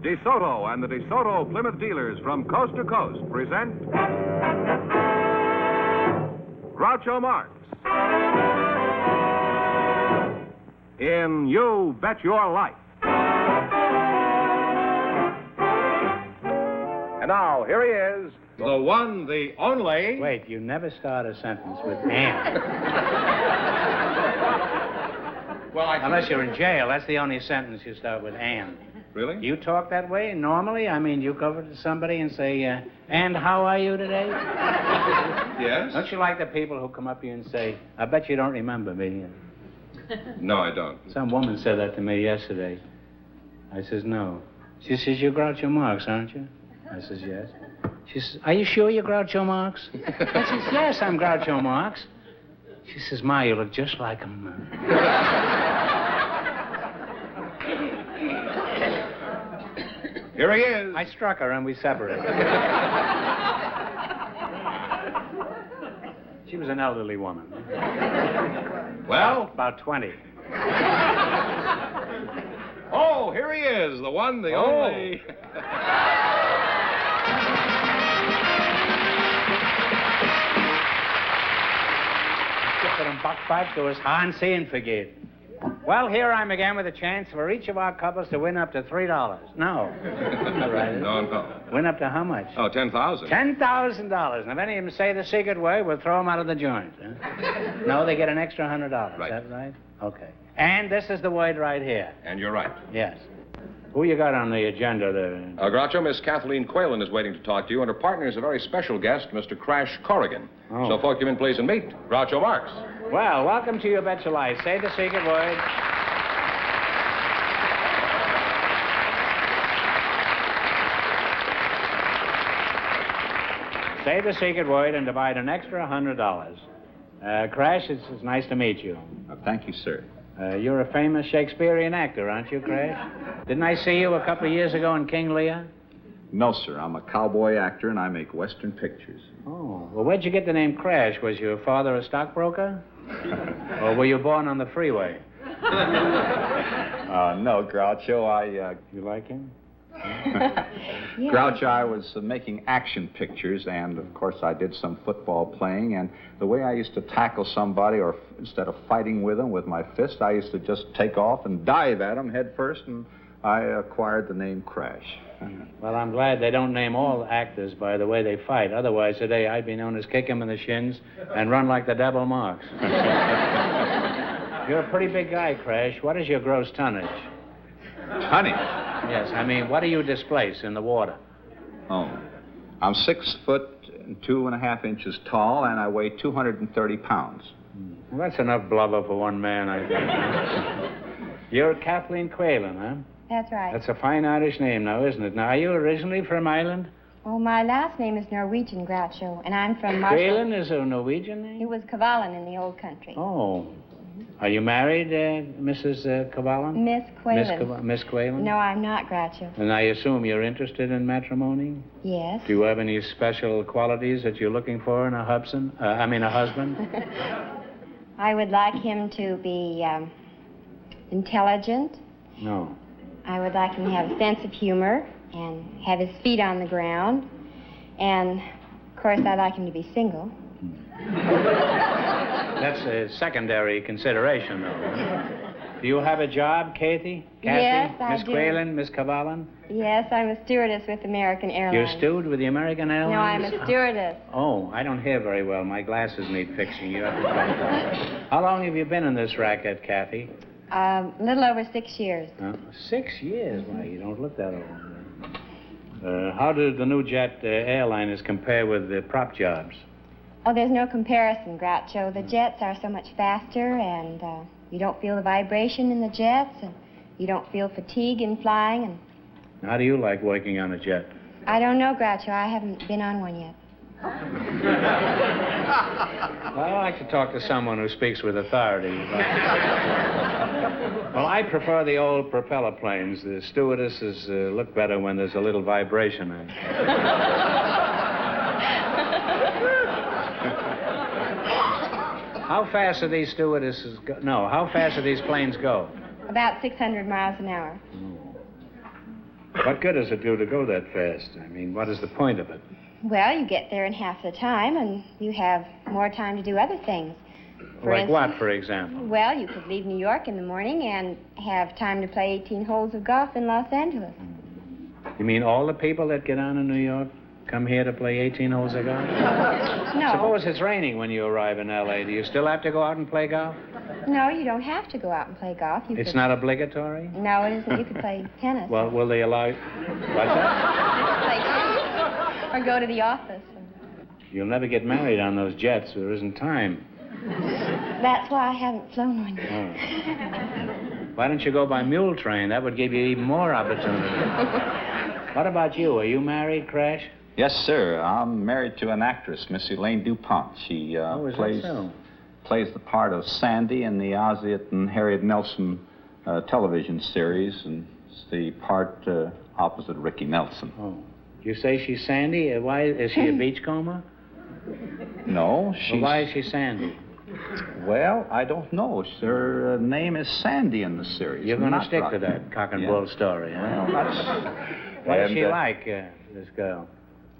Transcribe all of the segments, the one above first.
DeSoto and the DeSoto Plymouth dealers from coast to coast present Groucho Marx in You Bet Your Life. And now, here he is, the one, the only... Wait, you never start a sentence with and. Unless you're in jail, that's the only sentence you start with and. Really? You talk that way normally? I mean, you go over to somebody and say, and how are you today? Yes? Don't you like the people who come up to you and say, I bet you don't remember me? No, I don't. Some woman said that to me yesterday. I says, no. She says, you're Groucho Marx, aren't you? I says, yes. She says, are you sure you're Groucho Marx? I says, yes, I'm Groucho Marx. She says, Ma, you look just like him. Here he is. I struck her and we separated. She was an elderly woman. Well? About 20. Oh, here he is, the one, the only... Buck back to us, Hansi and forget. Well, here I'm again with a chance for each of our couples to win up to $3. No. Right. No. Win up to how much? Oh, $10,000. $10,000. And if any of them say the secret word, we'll throw them out of the joint. Huh? No, they get an extra $100. Right. Is that right? Okay. And this is the word right here. And you're right. Yes. Who you got on the agenda there? Groucho, Miss Kathleen Qualen is waiting to talk to you, and her partner is a very special guest, Mr. Crash Corrigan. Oh. So, folk, come in, please, and meet Groucho Marx. Well, welcome to You Bet Your Life. Say the secret word. Say the secret word and divide an extra $100. Crash, it's nice to meet you. Thank you, sir. You're a famous Shakespearean actor, aren't you, Crash? Didn't I see you a couple of years ago in King Lear? No, sir. I'm a cowboy actor, and I make Western pictures. Oh, well, where'd you get the name Crash? Was your father a stockbroker? Or were you born on the freeway? No, Groucho, You like him? Groucho, I was making action pictures, and, of course, I did some football playing, and the way I used to tackle somebody, or instead of fighting with them with my fist, I used to just take off and dive at them head first, and I acquired the name Crash. Well, I'm glad they don't name all actors by the way they fight. Otherwise, today, I'd be known as Kick 'em in the Shins and Run Like the Devil Marx. You're a pretty big guy, Crash. What is your gross tonnage? Honey. Yes, I mean, what do you displace in the water? Oh, I'm 6 foot and 2.5 inches tall, and I weigh 230 pounds. Well, that's enough blubber for one man, I think. You're Kathleen Qualen, huh? That's right. That's a fine Irish name now, isn't it? Now, are you originally from Ireland? Oh, my last name is Norwegian, Groucho, and I'm from Marshall. Qualen is a Norwegian name? It was Qualen in the old country. Oh. Are you married, Mrs. Qualen? Miss Qualen. Miss Qualen? No, I'm not, Groucho. And I assume you're interested in matrimony? Yes. Do you have any special qualities that you're looking for in a husband? I would like him to be intelligent. No. I would like him to have a sense of humor and have his feet on the ground. And, of course, I'd like him to be single. That's a secondary consideration, though. Do you have a job, Kathy? Yes, I Miss do. Qualen, Miss Qualen? Yes, I'm a stewardess with American Airlines. You're a steward with the American Airlines? No, I'm a stewardess. Oh, I don't hear very well. My glasses need fixing. You have to talk about. How long have you been in this racket, Kathy? A little over 6 years. 6 years? Why, you don't look that old. How do the new jet airliners compare with the prop jobs? Oh, there's no comparison, Groucho. The jets are so much faster, and you don't feel the vibration in the jets, and you don't feel fatigue in flying. And how do you like working on a jet? I don't know, Groucho. I haven't been on one yet. Well, I like to talk to someone who speaks with authority. Well, I prefer the old propeller planes. The stewardesses look better when there's a little vibration in it. How fast do these stewardesses go? No, how fast do these planes go? About 600 miles an hour. What good does it do to go that fast? I mean, what is the point of it? Well, you get there in half the time, and you have more time to do other things. Like what, for example? Well, you could leave New York in the morning and have time to play 18 holes of golf in Los Angeles. You mean all the people that get on in New York come here to play 18 holes of golf? No. Suppose it's raining when you arrive in L.A. Do you still have to go out and play golf? No, you don't have to go out and play golf. It's not obligatory? No, it isn't. You could play tennis. Well, will they allow you? What's that? Play tennis. Or go to the office. You'll never get married on those jets. There isn't time. That's why I haven't flown one yet. Oh. Why don't you go by mule train? That would give you even more opportunity. What about you? Are you married, Crash? Yes, sir. I'm married to an actress, Miss Elaine DuPont. She plays the part of Sandy in the Ozzie and Harriet Nelson television series, and it's the part opposite Ricky Nelson. Oh. You say she's Sandy? Why is she a beachcomber? No, she's... Well, why is she Sandy? Well, I don't know. Her name is Sandy in the series. You're going to stick to that cock and bull story, huh? Well, that's... What is she like, this girl?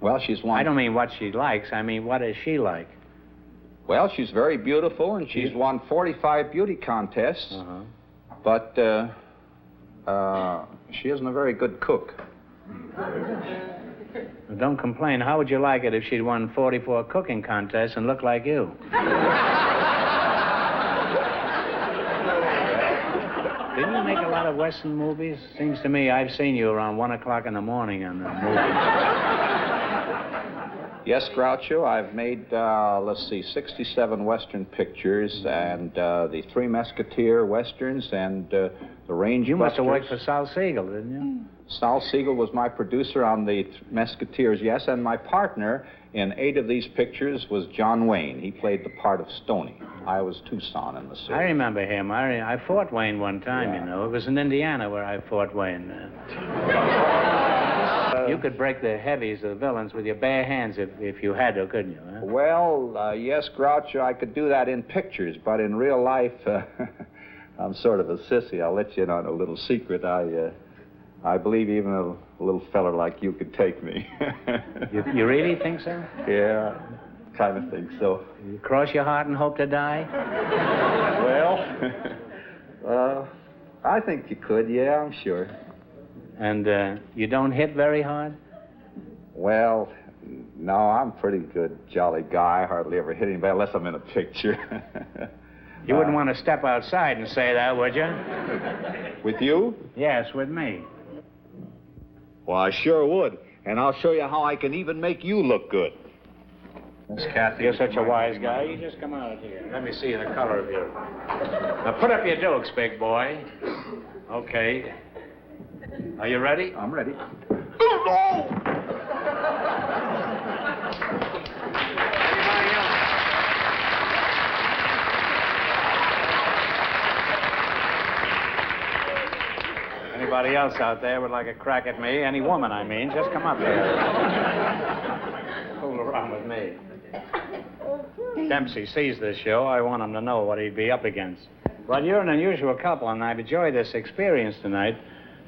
Well, she's one... I don't mean what she likes. I mean, what is she like? Well, she's very beautiful, and she's won 45 beauty contests. Uh-huh. But she isn't a very good cook. Well, don't complain. How would you like it if she'd won 44 cooking contests and looked like you? Didn't you make a lot of Western movies? Seems to me I've seen you around 1 o'clock in the morning on the movies. Yes, Groucho, I've made, 67 Western pictures, and the Three Musketeer Westerns, and the Range You must have Busters. worked for Sal Siegel, didn't you? Sal Siegel was my producer on the Musketeers, yes, and my partner in 8 of these pictures was John Wayne. He played the part of Stoney. I was Tucson in the series. I remember him. I fought Wayne one time, you know. It was in Indiana where I fought Wayne. You could break the heavies, the villains, with your bare hands if you had to, couldn't you? Huh? Well, yes, Groucho, I could do that in pictures, but in real life, I'm sort of a sissy. I'll let you in on a little secret. I believe even a little feller like you could take me. You really think so? Yeah, kind of think so. You cross your heart and hope to die? Well, I think you could, yeah, I'm sure. And you don't hit very hard? Well, no, I'm a pretty good, jolly guy. I hardly ever hit anybody unless I'm in a picture. You wouldn't want to step outside and say that, would you? With you? Yes, with me. Well, I sure would. And I'll show you how I can even make you look good. Miss Kathy. You're such a wise guy. You just come out here. Let me see the color of your... Now, put up your dukes, big boy. Okay. Are you ready? I'm ready. Anybody else out there would like a crack at me? Any woman, I mean. Just come up here. Fool around with me. Dempsey sees this show. I want him to know what he'd be up against. Well, you're an unusual couple, and I've enjoyed this experience tonight.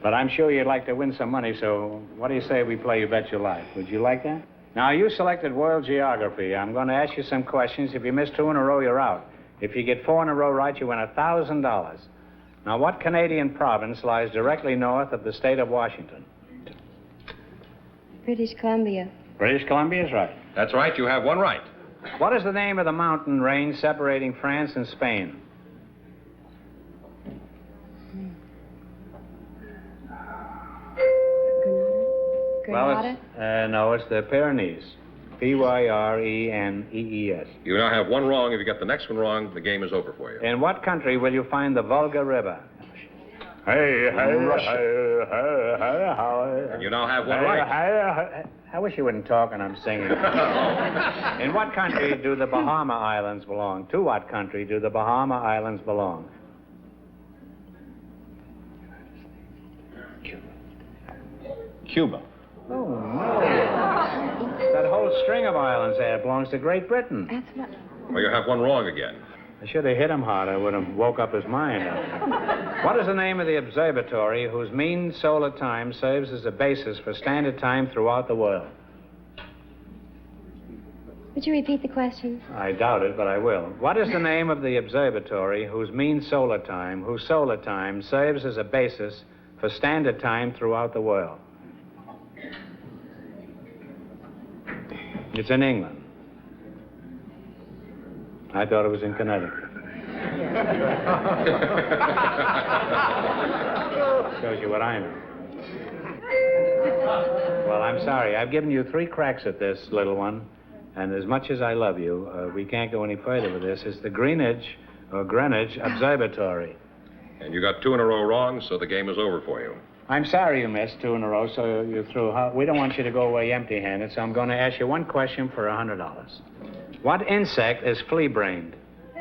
But I'm sure you'd like to win some money, so what do you say we play You Bet Your Life? Would you like that? Now, you selected world geography. I'm going to ask you some questions. If you miss 2 in a row, you're out. If you get 4 in a row right, you win $1,000. Now, what Canadian province lies directly north of the state of Washington? British Columbia. British Columbia is right. That's right. You have one right. What is the name of the mountain range separating France and Spain? Grenada? Well, no, it's the Pyrenees. Pyrenees. You now have one wrong. If you get the next one wrong, the game is over for you. In what country will you find the Volga River? Hey, Russia. And you now have one right. I wish you wouldn't talk and I'm singing. In what country do the Bahama Islands belong? To what country do the Bahama Islands belong? Cuba. Oh, no. That whole string of islands there belongs to Great Britain. That's what... Well, you have one wrong again. I should have hit him hard. I would have woke up his mind. What is the name of the observatory whose mean solar time serves as a basis for standard time throughout the world? Would you repeat the question? I doubt it, but I will. What is the name of the observatory whose mean solar time, serves as a basis for standard time throughout the world? It's in England. I thought it was in Connecticut. Shows you what I know. Well, I'm sorry. I've given you 3 cracks at this, little one. And as much as I love you, we can't go any further with this. It's the Greenwich Observatory. And you got 2 in a row wrong, so the game is over for you. I'm sorry you missed 2 in a row, so you're through. We don't want you to go away empty-handed, so I'm going to ask you one question for $100. What insect is flea-brained? The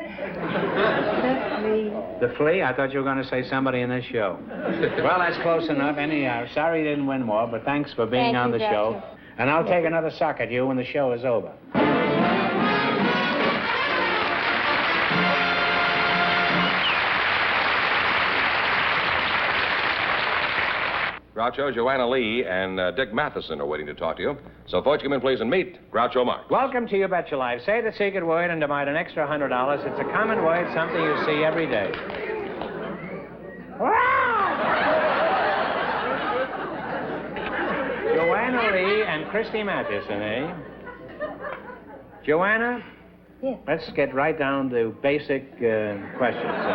flea. The flea? I thought you were going to say somebody in this show. Well, that's close enough. Anyhow, sorry you didn't win more, but thanks for being on the show. And I'll take another suck at you when the show is over. Groucho, Joanna Lee, and Dick Matheson are waiting to talk to you. So, folks, come in, please, and meet Groucho Marx. Welcome to You Bet Your Life. Say the secret word and demand an extra $100. It's a common word, something you see every day. Joanna Lee and Christy Matheson, eh? Joanna? Yes. Let's get right down to basic questions.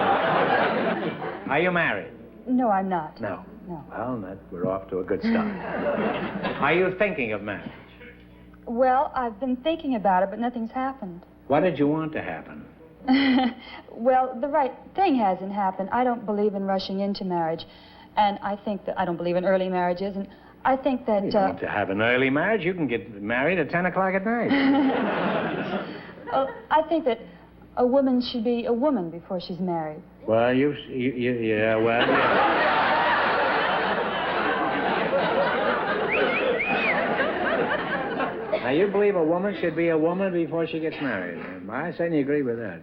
Are you married? No, I'm not. No. No. Well, we're off to a good start. Are you thinking of marriage? Well, I've been thinking about it, but nothing's happened. What did you want to happen? Well, the right thing hasn't happened. I don't believe in rushing into marriage. And I think that I don't believe in early marriages. And I think that... You want to have an early marriage? You can get married at 10 o'clock at night. I think that a woman should be a woman before she's married. Well, yeah. Now, you believe a woman should be a woman before she gets married. I certainly agree with that.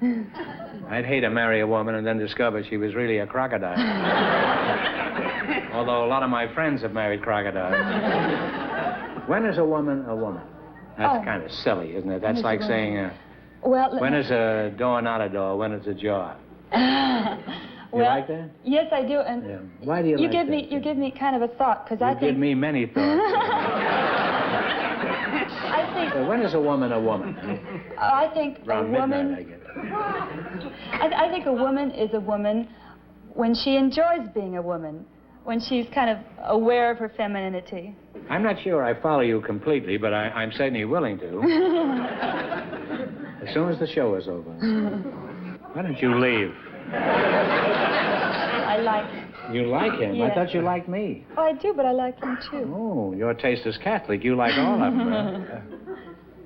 I'd hate to marry a woman and then discover she was really a crocodile. Although a lot of my friends have married crocodiles. When is a woman a woman? That's kind of silly, isn't it? That's like saying, when is a door not a door? When is a jar? You like that? Yes, I do. And Why do you like that? You give me kind of a thought, because I think... You give me many thoughts. I think... So when is a woman a woman? I think Around a woman... midnight, I get it. I think a woman is a woman when she enjoys being a woman, when she's kind of aware of her femininity. I'm not sure I follow you completely, but I'm certainly willing to. As soon as the show is over. Why don't you leave? I like... You like him? Yeah. I thought you liked me. Oh, I do, but I like him, too. Oh, your taste is Catholic. You like all of them, huh?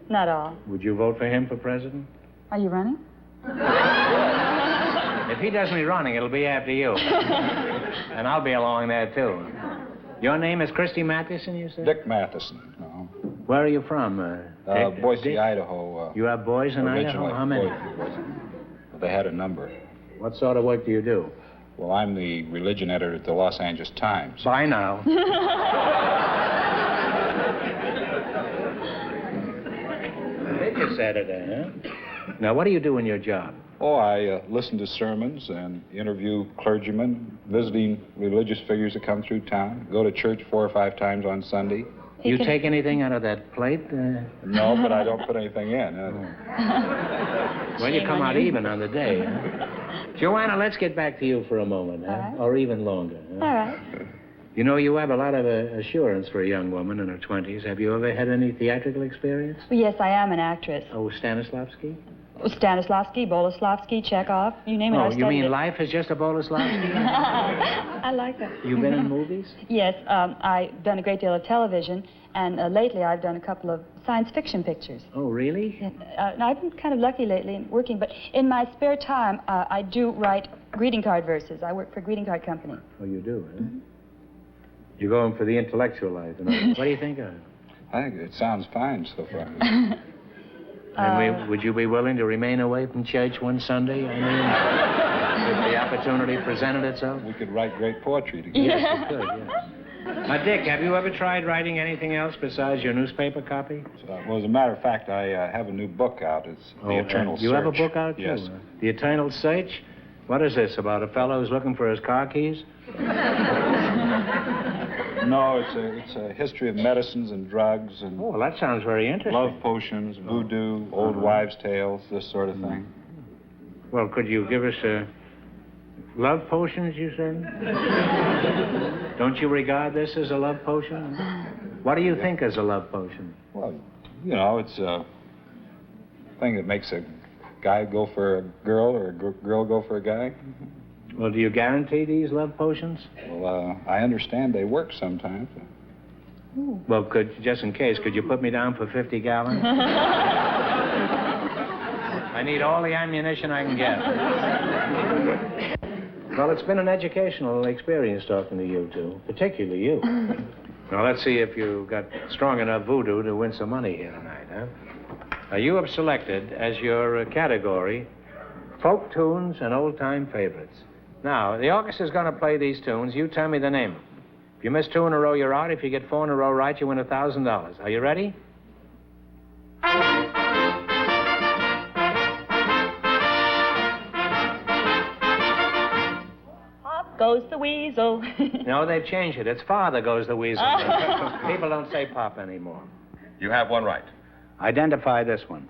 Not all. Would you vote for him for president? Are you running? If he does me running, it'll be after you. And I'll be along there, too. Your name is Christy Matheson, you said? Dick Matheson. Where are you from? Dick? Boise, Dick? Idaho. You have boys in originally, Idaho? How many? Boise. They had a number. What sort of work do you do? Well, I'm the religion editor at the Los Angeles Times. Bye now. Religious editor, huh? Now, what do you do in your job? Oh, I listen to sermons and interview clergymen, visiting religious figures that come through town, go to church 4 or 5 times on Sunday. You take anything out of that plate? No, but I don't put anything in. Well, you come out even on the day, huh? Joanna, let's get back to you for a moment, huh? Right. Or even longer. Huh? All right. You know, you have a lot of assurance for a young woman in her 20s. Have you ever had any theatrical experience? Well, yes, I am an actress. Oh, Stanislavski? Stanislavski, Boleslavsky, Chekhov, you name it. Oh, you mean life is just a Boleslavski? I like that. You've been in movies? Yes, I've done a great deal of television, and lately I've done a couple of science fiction pictures. Oh, really? I've been kind of lucky lately in working, but in my spare time, I do write greeting card verses. I work for a greeting card company. Oh, you do, huh? Mm-hmm. You're going for the intellectual life. What do you think of it? I think it sounds fine so far. And would you be willing to remain away from church one Sunday? I mean, if the opportunity presented itself? We could write great poetry together. Yes, we could, yes. Dick, have you ever tried writing anything else besides your newspaper copy? Well, as a matter of fact, I have a new book out. It's The Eternal Search. You have a book out, too? Yes. The Eternal Search? What is this, about a fellow who's looking for his car keys? No, it's a history of medicines and drugs and... Oh, well, that sounds very interesting. Love potions, voodoo, old wives' tales, this sort of thing. Well, could you give us love potions, you said? Don't you regard this as a love potion? What do you think is a love potion? Well, you know, it's a thing that makes a guy go for a girl or a girl go for a guy. Well, do you guarantee these love potions? Well, I understand they work sometimes. Well, just in case, could you put me down for 50 gallons? I need all the ammunition I can get. Well, it's been an educational experience talking to you two, particularly you. Now, let's see if you got strong enough voodoo to win some money here tonight, huh? Now, you have selected as your category folk tunes and old-time favorites. Now, the orchestra's going to play these tunes. You tell me the name. If you miss 2 in a row, you're out. If you get 4 in a row right, you win $1,000. Are you ready? Pop goes the weasel. No, they've changed it. It's Father Goes the Weasel. People don't say Pop anymore. You have one right. Identify this one.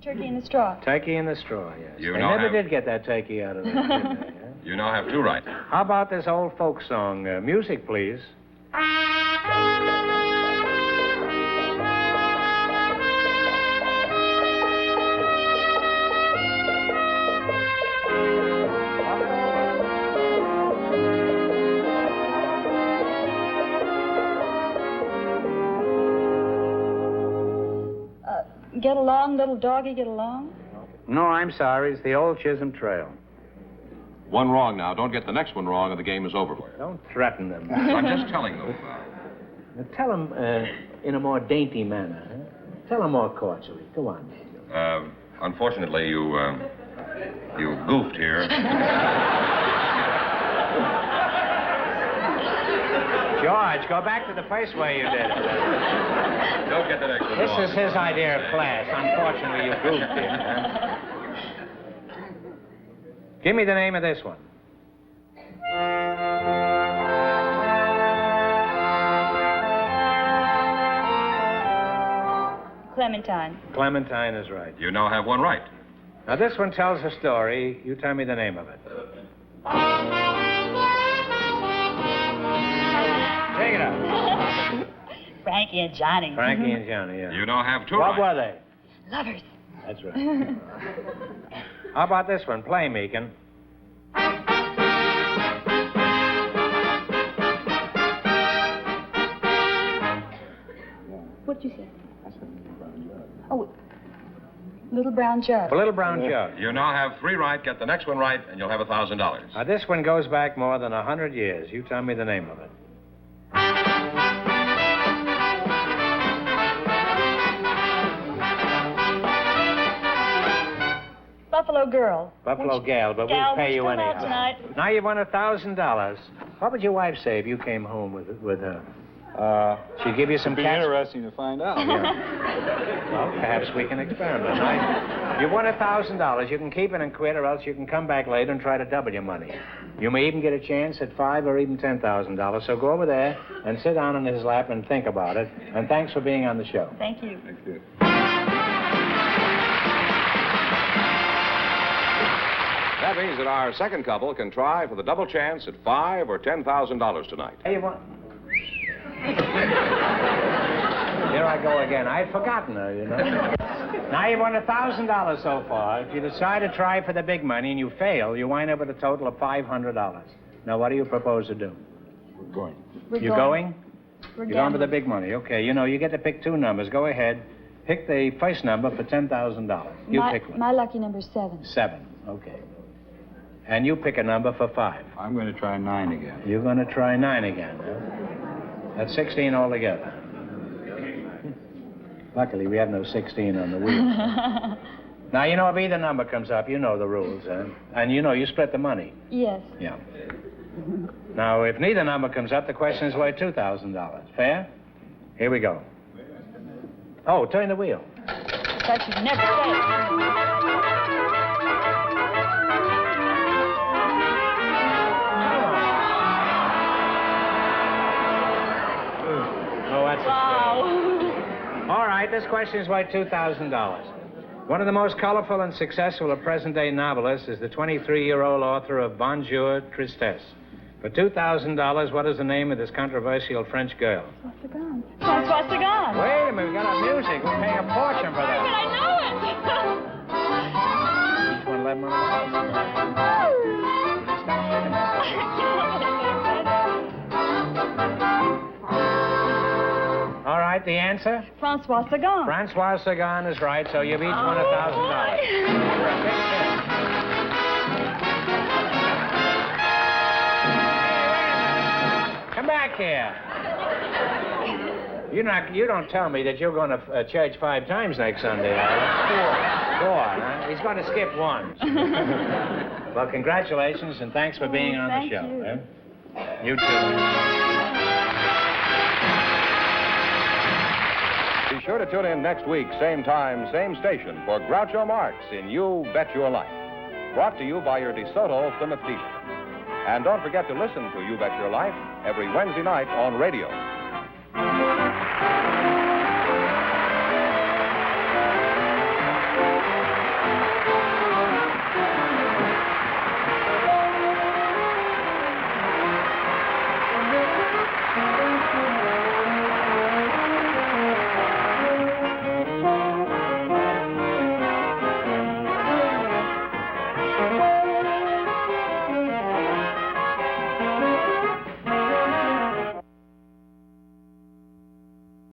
Turkey in the straw. Turkey in the straw, yes. You They now never have- did get that turkey out of it, did they? Huh? You now have 2 right. How about this old folk song? Music, please. Get along, little doggy, get along? No, I'm sorry. It's the old Chisholm Trail. 1 wrong now. Don't get the next one wrong or the game is over for you. Don't threaten them. I'm just telling them. Now, tell them in a more dainty manner. Huh? Tell them more cordially. Go on. Unfortunately, you goofed here. George, go back to the first way you did it. Don't get the next one This wrong. is his idea of class. Unfortunately, you goofed him. Huh? Give me the name of this one. Clementine. Clementine is right. You now have 1 right. Now, this one tells a story. You tell me the name of it. Take it up. Frankie and Johnny. Frankie and Johnny, yeah. You now have 2 What right. were they? Lovers. That's right. How about this one? Play, Meekin. What'd you say? Oh, Little Brown Jug. A Little Brown Jug. You now have 3 right. Get the next one right, and you'll have $1,000. Now, this one goes back more than 100 years. You tell me the name of it. Buffalo Girl. Buffalo Gal, but Gal, we'll pay you come out anyhow. tonight. Now you've won $1,000. What would your wife say if you came home with her? She'd give you some It'd be cash. interesting to find out. Well, perhaps we can experiment. You've won $1,000. You can keep it and quit, or else you can come back later and try to double your money. You may even get a chance at $5,000 or even $10,000. So go over there and sit down in his lap and think about it. And thanks for being on the show. Thank you. Thank you. That means that our second couple can try for the double chance at $5,000 or $10,000 tonight. Hey, you want... Here I go again. I'd forgotten her, you know. Now you've won $1,000 so far. If you decide to try for the big money and you fail, you wind up with a total of $500. Now, what do you propose to do? We're going. You going? We're You're going for the gambling. big money. Okay, you know, you get to pick 2 numbers. Go ahead. Pick the first number for $10,000. You pick one. My lucky number's 7. 7. Okay. And you pick a number for 5. I'm going to try 9 again. You're going to try 9 again, huh? That's 16 altogether. Luckily, we have no 16 on the wheel. Now, you know, if either number comes up, you know the rules, huh? And you know, you split the money. Yes. Yeah. Now, if neither number comes up, the question is worth $2,000. Fair? Here we go. Oh, turn the wheel. That you'd never say. Oh, that's Wow. All right, this question is worth $2,000. One of the most colorful and successful of present-day novelists is the 23-year-old author of Bonjour, Tristesse. For $2,000, what is the name of this controversial French girl? François Sagan. Wait a minute, we got our music. We're paying a fortune for But that. I know Each one $11 All right, the answer? François Sagan. Francois Sagan is right, so you've each won $1,000. Come back here. You don't tell me that you're going to church 5 times next Sunday, are you? 4, huh? He's going to skip 1. Well, congratulations, and thanks for being on the show. You. Eh? You too. Be sure to tune in next week, same time, same station, for Groucho Marx in You Bet Your Life. Brought to you by your DeSoto Plymouth dealer. And don't forget to listen to You Bet Your Life every Wednesday night on radio.